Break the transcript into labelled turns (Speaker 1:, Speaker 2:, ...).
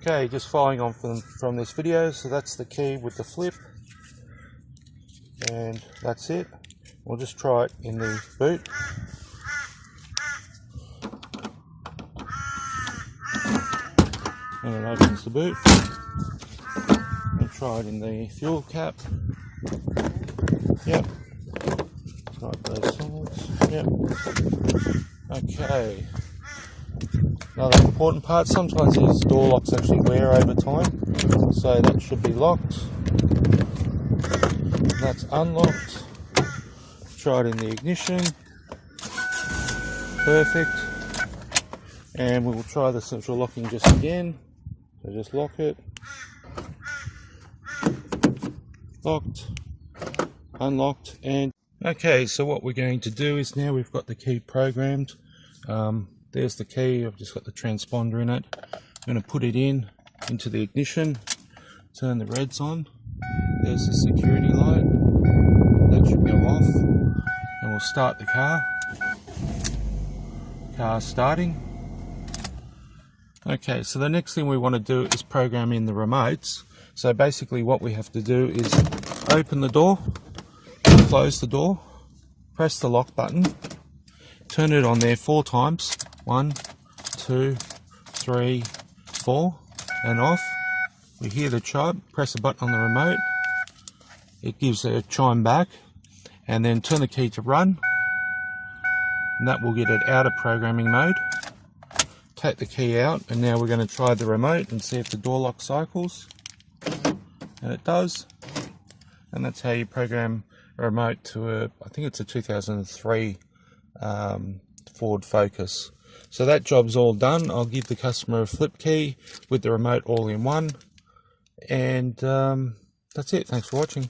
Speaker 1: Okay, just following on from this video, so that's the key with the flip, and that's it. We'll just try it in the boot. And it opens the boot. And try it in the fuel cap. Yep. Tight those sides. Yep. Okay. Another important part, sometimes these door locks actually wear over time, so that should be locked. That's unlocked. Try it in the ignition. Perfect. And we will try the central locking just again. So just lock it. Locked. Unlocked. And okay, so what we're going to do is, now we've got the key programmed. There's the key. I've just got the transponder in it. I'm going to put it into the ignition. Turn the reds on. There's the security light. That should go off. And we'll start the car. Car's starting. Okay, so the next thing we want to do is program in the remotes. So basically what we have to do is open the door, close the door, press the lock button, turn it on there 4 times. 1, 2, 3, 4, and off. We hear the chime, press a button on the remote, it gives a chime back, and then turn the key to run, and that will get it out of programming mode. Take the key out, and now we're going to try the remote and see if the door lock cycles, and it does. And that's how you program a remote to I think it's a 2003 Ford Focus. So that job's all done. I'll give the customer a flip key with the remote all in one, and that's it. Thanks for watching.